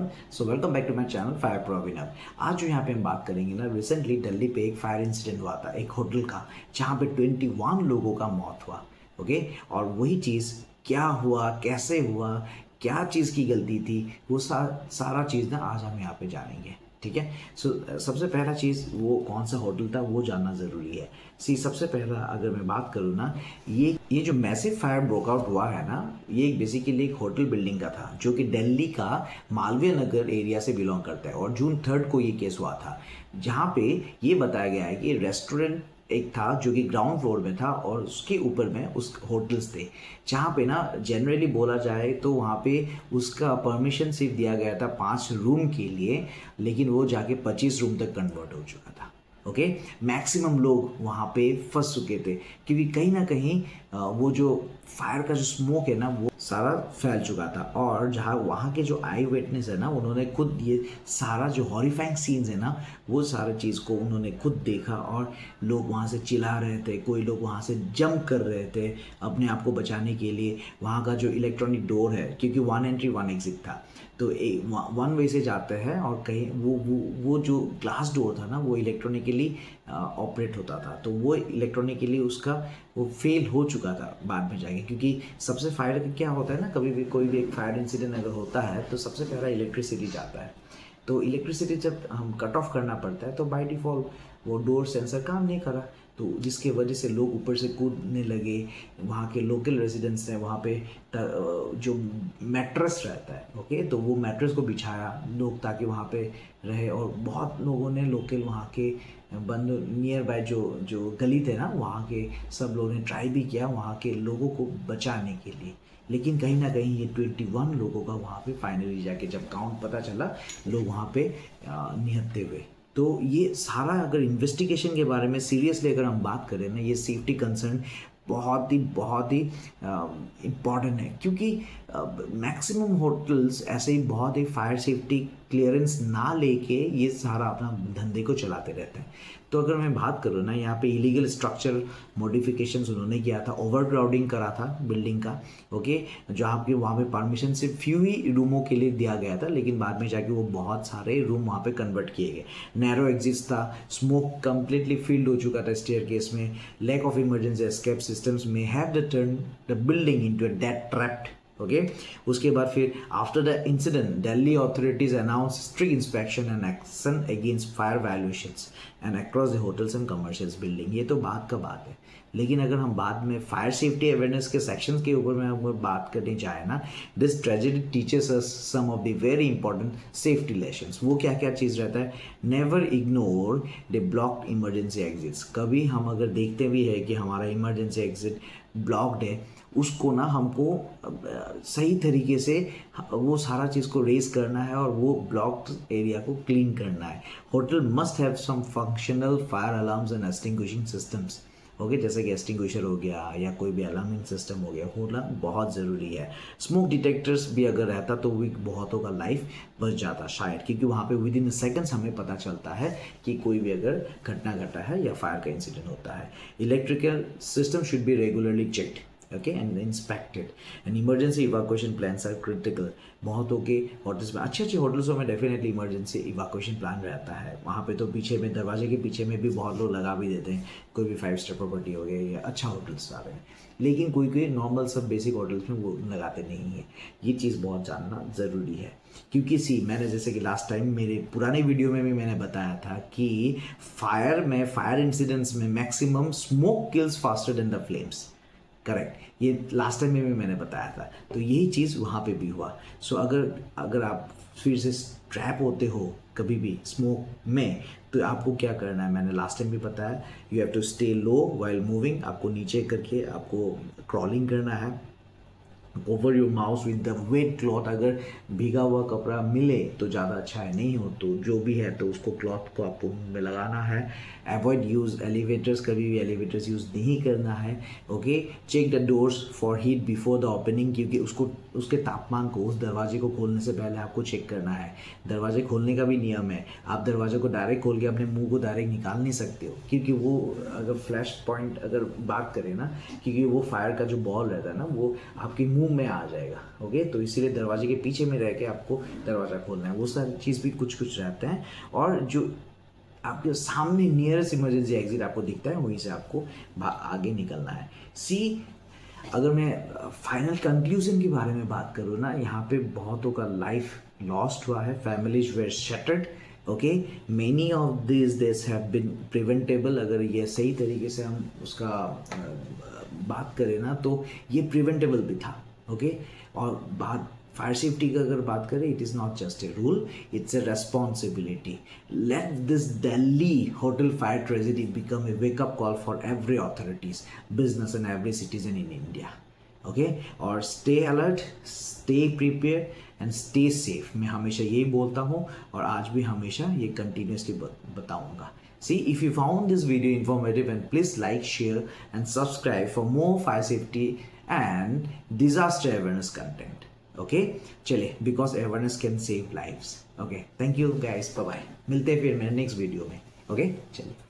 Abhinav. So welcome back to my channel fire pro Abhinav. आज जो यहाँ पे हम बात करेंगे ना, रिसेंटली दिल्ली पे एक फायर इंसिडेंट हुआ था एक होटल का, जहाँ पे 21 लोगों का मौत हुआ। ओके, और वही चीज़ क्या हुआ, कैसे हुआ, क्या चीज़ की गलती थी, वो सारा चीज़ ना आज हम यहाँ पे जानेंगे। ठीक है। सबसे पहला चीज़ वो कौन सा होटल था वो जानना ज़रूरी है। सबसे पहला अगर मैं बात करूँ ना, ये जो मैसिव फायर ब्रोकआउट हुआ है ना, ये बेसिकली एक होटल बिल्डिंग का था जो कि दिल्ली का मालवीय नगर एरिया से बिलोंग करता है। और जून 3 को ये केस हुआ था, जहाँ पे ये बताया गया है कि रेस्टोरेंट एक था जो कि ग्राउंड फ्लोर में था और उसके ऊपर में उस होटल्स थे, जहाँ पे ना जनरली बोला जाए तो वहाँ पे उसका परमिशन सिर्फ दिया गया था 5 रूम के लिए, लेकिन वो जाके 25 रूम तक कन्वर्ट हो चुका था। ओके, मैक्सिमम लोग वहाँ पे फंस चुके थे क्योंकि कहीं ना कहीं वो जो फायर का जो स्मोक है ना वो सारा फैल चुका था। और जहाँ वहाँ के जो आई विटनेस है ना, उन्होंने खुद ये सारा जो हॉरिफाइंग सीन्स है ना, वो सारे चीज़ को उन्होंने खुद देखा। और लोग वहाँ से चिल्ला रहे थे, कोई लोग वहाँ से जंप कर रहे थे अपने आप को बचाने के लिए। वहाँ का जो इलेक्ट्रॉनिक डोर है, क्योंकि 1 एंट्री 1 एग्जिट था, तो वन वे से जाते हैं और कहीं वो जो ग्लास डोर था ना वो इलेक्ट्रॉनिकली ऑपरेट होता था, तो वो इलेक्ट्रॉनिकली उसका वो फेल हो चुका था बाद में जाके। क्योंकि सबसे फायर का क्या होता है ना, कभी भी कोई भी एक फायर इंसिडेंट अगर होता है तो सबसे पहला इलेक्ट्रिसिटी जाता है। तो इलेक्ट्रिसिटी जब हम कट ऑफ करना पड़ता है तो बाय डिफ़ॉल्ट वो डोर सेंसर काम नहीं करा, तो जिसके वजह से लोग ऊपर से कूदने लगे। वहाँ के लोकल रेजिडेंट्स हैं वहाँ पे जो मैट्रेस रहता है, ओके, तो वो मैट्रेस को बिछाया लोग ताकि वहाँ पे रहे। और बहुत लोगों ने लोकल वहाँ के बंद नियर बाय जो जो गली थे ना, वहाँ के सब लोगों ने ट्राई भी किया वहाँ के लोगों को बचाने के लिए। लेकिन कहीं ना कहीं ये 21 लोगों का वहाँ पे फाइनली जाके जब काउंट पता चला, लोग वहाँ पे निहत्थे हुए। तो ये सारा अगर इन्वेस्टिगेशन के बारे में सीरियसली अगर हम बात करें ना, ये सेफ्टी कंसर्न बहुत ही इम्पॉर्टेंट है। क्योंकि मैक्सिमम होटल्स ऐसे ही बहुत ही फायर सेफ्टी क्लियरेंस ना लेके ये सारा अपना धंधे को चलाते रहते हैं। तो अगर मैं बात करूँ ना, यहाँ पे इलीगल स्ट्रक्चर मॉडिफिकेशंस उन्होंने किया था, ओवरक्राउडिंग करा था बिल्डिंग का। ओके, जहाँ पे वहाँ पे परमिशन सिर्फ फ्यू ही रूमों के लिए दिया गया था, लेकिन बाद में जाके वो बहुत सारे रूम वहाँ पे कन्वर्ट किए गए। नैरो एग्जिट्स था, स्मोक कंप्लीटली फील्ड हो चुका था स्टेयरकेस में। Lack of emergency escape systems में have turn the building into a death trapped. Okay, उसके बाद फिर after the incident Delhi authorities announce strict inspection and action against fire violations and across the hotels and commercials building. ये तो बात का बात है, लेकिन अगर हम बाद में फायर सेफ्टी अवेयरनेस के सेक्शंस के ऊपर में हम बात करने जाए ना, this tragedy teaches us some of the very important safety lessons. वो क्या क्या चीज़ रहता है, never ignore the blocked emergency exits. कभी हम अगर देखते भी है कि हमारा इमरजेंसी एग्जिट ब्लॉक्ड है, उसको ना हमको सही तरीके से वो सारा चीज़ को रेज करना है और वो ब्लॉक्ड एरिया को क्लीन करना है। Hotel must have some functional fire alarms and extinguishing systems. Okay, जैसे कि एक्सटिंग्विशर हो गया या कोई भी अलार्मिंग सिस्टम हो गया, होना बहुत ज़रूरी है। स्मोक डिटेक्टर्स भी अगर रहता तो भी बहुतों का लाइफ बच जाता शायद, क्योंकि वहाँ पे विद इन सेकंड्स हमें पता चलता है कि कोई भी अगर घटना घटा है या फायर का इंसिडेंट होता है। Electrical system should be regularly checked, okay, and inspected, and emergency evacuation plans are critical। बहुतों के होटल्स में, अच्छे होटल्सों में डेफिनेटली इमरजेंसी इवैक्यूएशन प्लान रहता है। वहाँ पे तो पीछे में दरवाजे के पीछे में भी बहुत लोग लगा भी देते हैं, कोई भी 5 स्टार प्रॉपर्टी हो गया या अच्छा होटल्स आ रहे हैं। लेकिन कोई नॉर्मल सब बेसिक होटल्स में वो लगाते नहीं है। ये चीज़ बहुत जानना ज़रूरी है, क्योंकि मैंने जैसे कि लास्ट टाइम मेरे पुराने वीडियो में भी मैंने बताया था कि फायर इंसिडेंट्स में maximum smoke kills faster than the flames. Correct, ये लास्ट टाइम में भी मैंने बताया था। तो यही चीज़ वहाँ पे भी हुआ। सो अगर आप फिर से ट्रैप होते हो कभी भी स्मोक में, तो आपको क्या करना है, मैंने लास्ट टाइम भी बताया, you have to stay low while moving. आपको नीचे करके आपको क्रॉलिंग करना है over your mouth with the wet cloth. अगर भीगा हुआ कपड़ा मिले तो ज़्यादा अच्छा है, नहीं हो तो जो भी है तो उसको क्लॉथ को आपको मुंह में लगाना है। अवॉइड यूज़ एलिवेटर्स, कभी भी एलिवेटर्स यूज़ नहीं करना है। Okay, check the doors for heat before the opening, क्योंकि उसके तापमान को, उस दरवाजे को खोलने से पहले आपको चेक करना है। दरवाजे खोलने का भी नियम है, आप दरवाजे को डायरेक्ट खोल के अपने मुंह को डायरेक्ट निकाल नहीं सकते हो, क्योंकि वो अगर फ्लैश पॉइंट अगर बात करें ना, क्योंकि वो फायर का जो बॉल रहता है ना वो आपके मुंह रूम में आ जाएगा। ओके, तो इसीलिए दरवाजे के पीछे में रह के आपको दरवाज़ा खोलना है, वो सारी चीज़ भी कुछ कुछ रहते हैं। और जो आपके सामने नियरेस्ट इमरजेंसी एग्जिट आपको दिखता है वहीं से आपको आगे निकलना है। सी, अगर मैं फाइनल कंक्लूजन के बारे में बात करूँ ना, यहाँ पे बहुतों का लाइफ लॉस्ट हुआ है, families were shattered. Okay, many of this have been preventable. अगर ये सही तरीके से हम उसका बात करें ना तो ये प्रिवेंटेबल भी था। ओके, और बात फायर सेफ्टी का अगर बात करें, it is not just a rule, it's a responsibility. Let this Delhi hotel fire tragedy become a wakeup call for every authorities, business and every citizen in India. Okay, और stay alert, stay prepare and stay safe. मैं हमेशा यही बोलता हूँ और आज भी हमेशा ये कंटिन्यूसली बताऊँगा। See, if you found this video informative, and please like, share and subscribe for more fire safety and disaster awareness content. Okay, चले, because awareness can save lives. Okay, thank you guys, bye bye. मिलते हैं फिर मेरे next video में. Okay, चलिए.